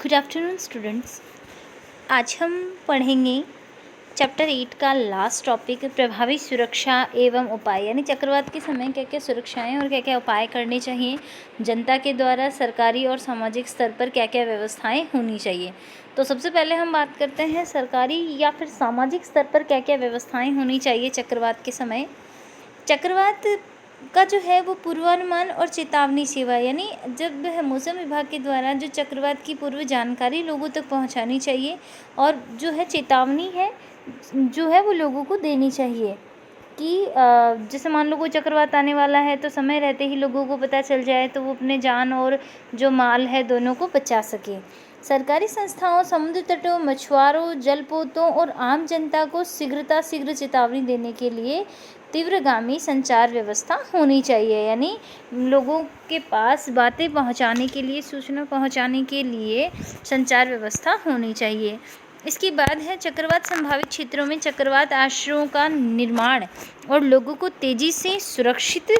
Good afternoon students. आज हम पढ़ेंगे चैप्टर 8 का लास्ट टॉपिक प्रभावी सुरक्षा एवं उपाय, यानी चक्रवात के समय क्या क्या सुरक्षाएं और क्या क्या उपाय करने चाहिए, जनता के द्वारा सरकारी और सामाजिक स्तर पर क्या क्या व्यवस्थाएं होनी चाहिए। तो सबसे पहले हम बात करते हैं सरकारी या फिर सामाजिक स्तर पर क्या क्या व्यवस्थाएं होनी चाहिए चक्रवात के समय। चक्रवात का जो है वो पूर्वानुमान और चेतावनी सेवा, यानी जब मौसम विभाग के द्वारा जो चक्रवात की पूर्व जानकारी लोगों तक पहुंचानी चाहिए और जो है चेतावनी है जो है वो लोगों को देनी चाहिए कि जैसे मान लो कोई चक्रवात आने वाला है तो समय रहते ही लोगों को पता चल जाए तो वो अपने जान और जो माल है दोनों को बचा सके। सरकारी संस्थाओं, समुद्र तटों, मछुआरों, जलपोतों और आम जनता को शीघ्र चेतावनी देने के लिए तीव्रगामी संचार व्यवस्था होनी चाहिए, यानी लोगों के पास बातें पहुंचाने के लिए, सूचना पहुंचाने के लिए संचार व्यवस्था होनी चाहिए। इसके बाद है चक्रवात संभावित क्षेत्रों में चक्रवात आश्रयों का निर्माण और लोगों को तेज़ी से सुरक्षित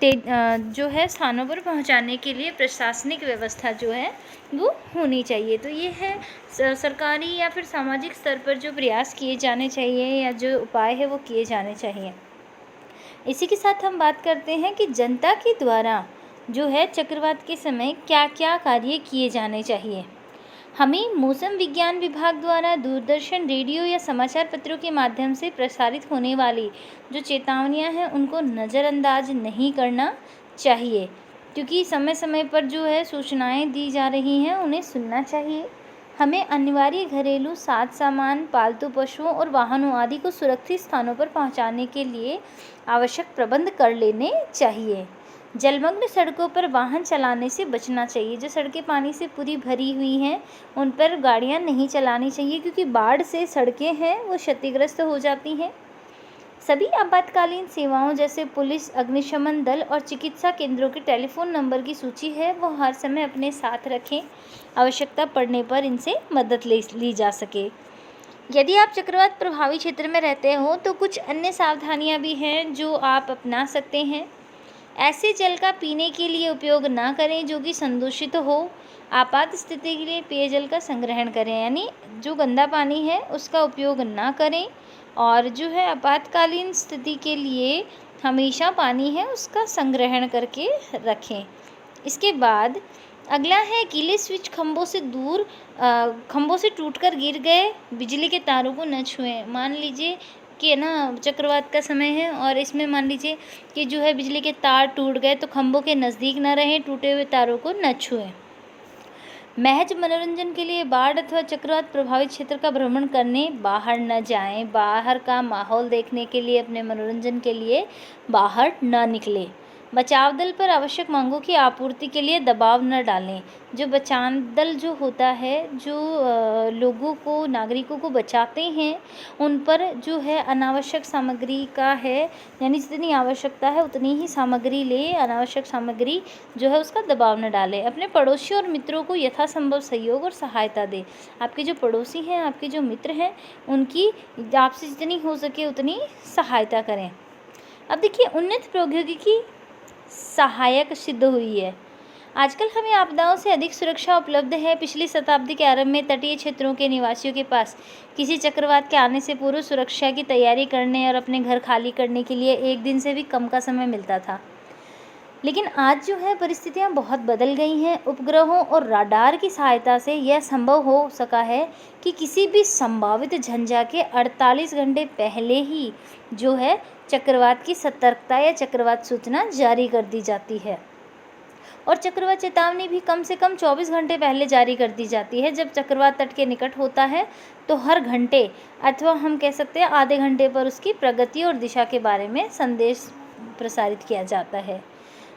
जो है स्थानों पर पहुंचाने के लिए प्रशासनिक व्यवस्था जो है वो होनी चाहिए। तो ये है सरकारी या फिर सामाजिक स्तर पर जो प्रयास किए जाने चाहिए या जो उपाय है वो किए जाने चाहिए। इसी के साथ हम बात करते हैं कि जनता के द्वारा जो है चक्रवात के समय क्या क्या कार्य किए जाने चाहिए। हमें मौसम विज्ञान विभाग द्वारा दूरदर्शन, रेडियो या समाचार पत्रों के माध्यम से प्रसारित होने वाली जो चेतावनियां हैं उनको नज़रअंदाज नहीं करना चाहिए, क्योंकि समय समय पर जो है सूचनाएं दी जा रही हैं उन्हें सुनना चाहिए। हमें अनिवार्य घरेलू साज सामान, पालतू पशुओं और वाहनों आदि को सुरक्षित स्थानों पर पहुंचाने के लिए आवश्यक प्रबंध कर लेने चाहिए। जलमग्न सड़कों पर वाहन चलाने से बचना चाहिए। जो सड़कें पानी से पूरी भरी हुई हैं उन पर गाड़ियां नहीं चलानी चाहिए, क्योंकि बाढ़ से सड़कें हैं वो क्षतिग्रस्त हो जाती हैं। सभी आपातकालीन सेवाओं जैसे पुलिस, अग्निशमन दल और चिकित्सा केंद्रों के टेलीफोन नंबर की सूची है वो हर समय अपने साथ रखें, आवश्यकता पड़ने पर इनसे मदद ली जा सके। यदि आप चक्रवात प्रभावी क्षेत्र में रहते हो तो कुछ अन्य सावधानियां भी हैं जो आप अपना सकते हैं। ऐसे जल का पीने के लिए उपयोग ना करें जो कि संदूषित हो। आपात स्थिति के लिए पेयजल का संग्रहण करें, यानी जो गंदा पानी है उसका उपयोग ना करें, और जो है आपातकालीन स्थिति के लिए हमेशा पानी है उसका संग्रहण करके रखें। इसके बाद अगला है गीले स्विच खंभों से टूटकर गिर गए बिजली के तारों को न छुएं। मान लीजिए कि ना चक्रवात का समय है और इसमें मान लीजिए कि जो है बिजली के तार टूट गए तो खंभों के नज़दीक ना रहें, टूटे हुए तारों को न छुएं। महज मनोरंजन के लिए बाढ़ अथवा चक्रवात प्रभावित क्षेत्र का भ्रमण करने बाहर न जाएं। बाहर का माहौल देखने के लिए, अपने मनोरंजन के लिए बाहर न निकलें। बचाव दल पर आवश्यक मांगों की आपूर्ति के लिए दबाव न डालें। जो बचाव दल जो होता है, जो लोगों को, नागरिकों को बचाते हैं, उन पर जो है अनावश्यक सामग्री का है, यानी जितनी आवश्यकता है उतनी ही सामग्री ले, अनावश्यक सामग्री जो है उसका दबाव न डालें। अपने पड़ोसियों और मित्रों को यथासंभव सहयोग और सहायता दें। आपके जो पड़ोसी हैं, आपके जो मित्र हैं, उनकी आपसे जितनी हो सके उतनी सहायता करें। अब देखिए, उन्नत प्रौद्योगिकी सहायक सिद्ध हुई है। आजकल हमें आपदाओं से अधिक सुरक्षा उपलब्ध है। पिछली शताब्दी के आरंभ में तटीय क्षेत्रों के निवासियों के पास किसी चक्रवात के आने से पूर्व सुरक्षा की तैयारी करने और अपने घर खाली करने के लिए 1 दिन से भी कम का समय मिलता था। लेकिन आज जो है परिस्थितियां बहुत बदल गई हैं। उपग्रहों और राडार की सहायता से यह संभव हो सका है कि किसी भी संभावित झंझा के 48 घंटे पहले ही जो है चक्रवात की सतर्कता या चक्रवात सूचना जारी कर दी जाती है, और चक्रवात चेतावनी भी कम से कम 24 घंटे पहले जारी कर दी जाती है। जब चक्रवात तट के निकट होता है तो हर घंटे अथवा हम कह सकते हैं आधे घंटे पर उसकी प्रगति और दिशा के बारे में संदेश प्रसारित किया जाता है।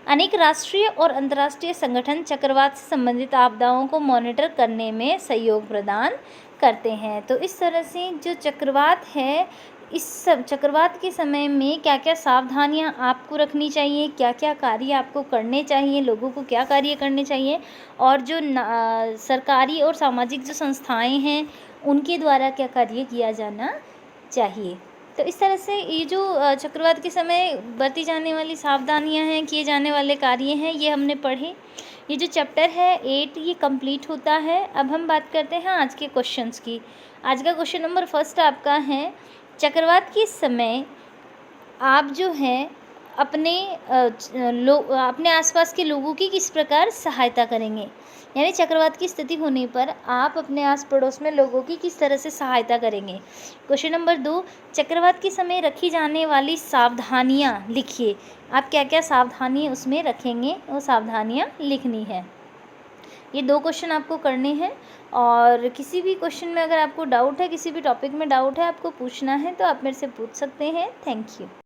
अनेक राष्ट्रीय और अंतर्राष्ट्रीय संगठन चक्रवात से संबंधित आपदाओं को मॉनिटर करने में सहयोग प्रदान करते हैं। तो इस तरह से जो चक्रवात है, इस सब चक्रवात के समय में क्या क्या सावधानियां आपको रखनी चाहिए, क्या क्या कार्य आपको करने चाहिए, लोगों को क्या कार्य करने चाहिए, और जो सरकारी और सामाजिक जो संस्थाएं हैं उनके द्वारा क्या कार्य किया जाना चाहिए। तो इस तरह से ये जो चक्रवात के समय बरती जाने वाली सावधानियां हैं, किए जाने वाले कार्य हैं, ये हमने पढ़े। ये जो चैप्टर है 8 ये कंप्लीट होता है। अब हम बात करते हैं आज के क्वेश्चंस की। आज का क्वेश्चन नंबर फर्स्ट आपका है, चक्रवात के समय आप जो हैं अपने आसपास के लोगों की किस प्रकार सहायता करेंगे। यानी चक्रवात की स्थिति होने पर आप अपने आस पड़ोस में लोगों की किस तरह से सहायता करेंगे। क्वेश्चन नंबर 2, चक्रवात के समय रखी जाने वाली सावधानियां लिखिए। आप क्या क्या सावधानी उसमें रखेंगे, वो सावधानियां लिखनी है। ये 2 क्वेश्चन आपको करने हैं और किसी भी क्वेश्चन में अगर आपको डाउट है, किसी भी टॉपिक में डाउट है, आपको पूछना है तो आप मेरे से पूछ सकते हैं। Thank you.